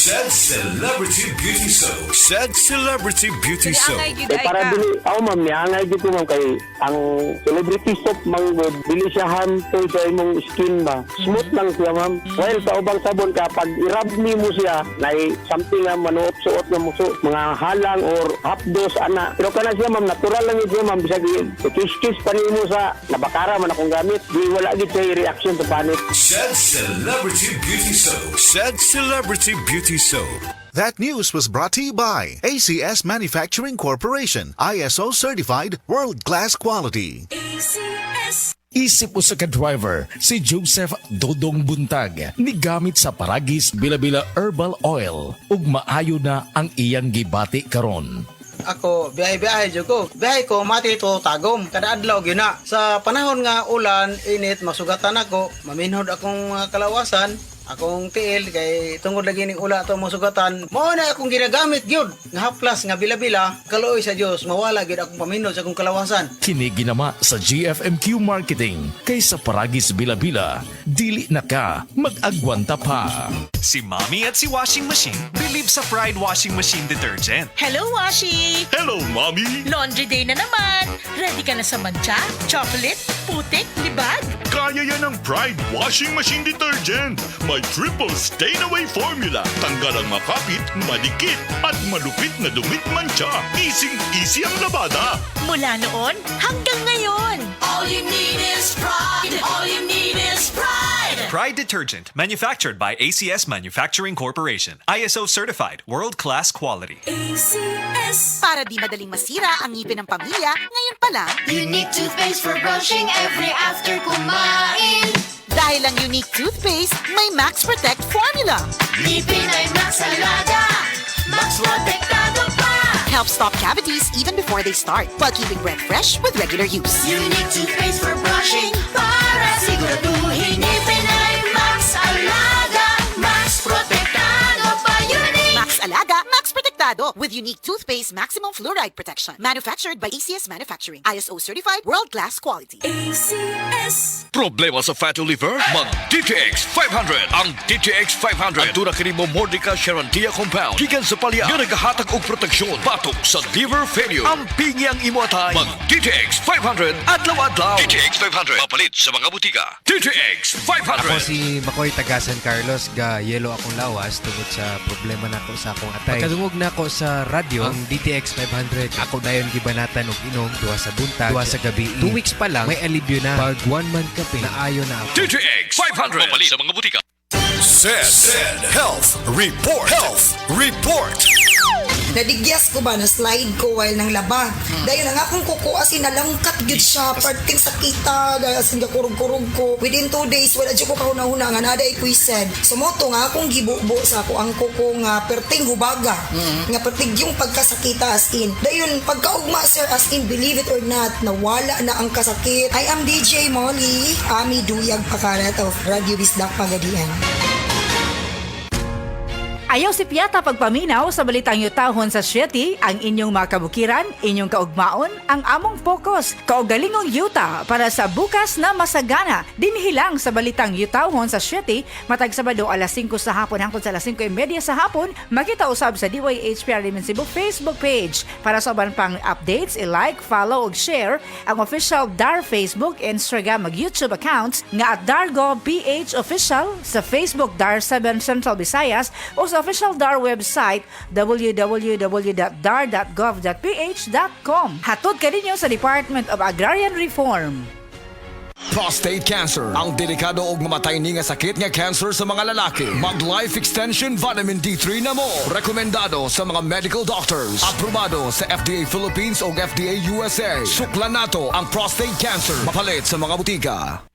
Said Celebrity Beauty Soap. Said Celebrity Beauty Soap. Para dili ako ma'am niangay gito ma'am kay ang celebrity soap manggod dili siya harmful sa imong skin ba. Smooth lang siya ma'am. While sa ubang sabon kapag i-rub mo siya na something nga manuot-suot nga muso mga halang or hapdos ana. Pero kana siya ma'am natural lang yun siya ma'am bisag kiss-kiss pa nimo sa nabakara man akong gamit. Di wala gid siya reaction to panit. Said Celebrity Beauty Soap. Said Celebrity Beauty Soap. That news was brought to you by ACS Manufacturing Corporation, ISO certified world-class quality. Isip mo sa ka-driver, si Joseph Dodong Buntag, nigamit sa Paragis Bila-Bila Herbal Oil, ug maayo na ang iyang gibati karon. Ako, biyahe-biyahe dyan ko. Biyahe ko, mati ito tagom. Kada adlaw yun na. Sa panahon nga ulan, init, masugatan ako. Maminhod akong kalawasan. Akong tiil, kay tungod lagi ning ula ito masugatan. Mao na akong ginagamit yun. Nga haplas, nga bila-bila. Kaluoy sa Diyos, mawala yun akong paminhod sa akong kalawasan. Kini ginama sa GFMQ Marketing. Kay sa Paragis Bila-Bila, dili na ka mag-agwanta pa. Si Mommy at si Washing Machine believe sa Pride Washing Machine Detergent. Hello, Washi! Hello, Mommy! Laundry day na naman! Ready ka na sa mancha, chocolate, putik, libag? Kaya yan ang Pride Washing Machine Detergent. May triple stain-away formula. Tanggal ang makapit, madikit, at malupit na dumit mancha. Easy ang labada. Mula noon hanggang ngayon. All you need is pride! All you need is pride! Pride Detergent, manufactured by ACS Manufacturing Corporation. ISO certified, world-class quality. Para di madaling masira ang ngipin ng pamilya, ngayon pa lang, Unique toothpaste for brushing every after kumain. dahil ang unique toothpaste, may Max Protect formula. Ngipin ay Max Alaga, Max Protektado pa. Helps stop cavities even before they start, while keeping breath fresh with regular use. Unique toothpaste for brushing para siguraduhin ngipin ay Max Alaga, Max Protektado pa. Unique Max Alaga, Max Protectado with unique toothpaste maximum fluoride protection. Manufactured by ACS Manufacturing. ISO certified world-class quality. Problema sa fatty liver? Mag DTX 500. Ang DTX 500 ang tuna kini mo Mordica Charantia compound. Gikan sa palya nga nagahatag og proteksyon batok sa liver failure. Ang pingyang imo atay. Mag DTX 500 adlaw-adlaw. DTX 500 mapalit sa mga butika. DTX 500. Ako si Makoy taga San Carlos, ga yelo akong lawas tungod sa problema nako sa akong atay. Pagkadungog nako sa radyo ang DTX 500. Ako dayon gibanatan og inom duha sa buntag, duha sa gabi. 2 weeks pa lang may alibyo na. Pag 1 month kape naayo na ako. DTX 500 mapalit sa mga butika. Said Health Report. Health Report. Nadigyas ko ba na slide ko while nang laba. Dayon ang akong kuko asin nalangkat gyud siya parting sakita dahil asin kurog-kurog ko. Within 2 days wala jud ko kahuna-huna nga naday kuised. Sumoto nga akong gibubo sa ako ang kuko nga perting hubaga. Nga perting yung pagkasakita as in. Dayon pagkaugma sir as in believe it or not nawala na ang kasakit. I am DJ Molly. Ami Duyag Pakarat of Radio Bisdak Pagadian. Ayaw si Piata pagpaminaw sa balitang yutahon sa Sieti, ang inyong mga kabukiran, inyong kaugmaon, ang among focus, kaugalingong yuta para sa bukas na masagana. Dinhilang sa balitang yutahon sa Sieti, matag Sabado alas 5 sa hapon hangtod sa alas 5:30 sa hapon, makita usab sa DYHPR Limen Cebu Facebook page. Para sa uban pang updates, i-like, follow ug share ang official DAR Facebook, Instagram ug YouTube accounts nga at Dargo PH Official sa Facebook DAR 7 Central Visayas o sa official DAR website www.dar.gov.ph.com. Hatod ka ninyo sa Department of Agrarian Reform. Prostate cancer, ang delikado og mamatay ni nga sakit nga cancer sa mga lalaki. Mag Life Extension Vitamin D3 na mo. Rekomendado sa mga medical doctors. Aprobado sa FDA Philippines o FDA USA. Suklan nato ang prostate cancer. Mapalit sa mga butika.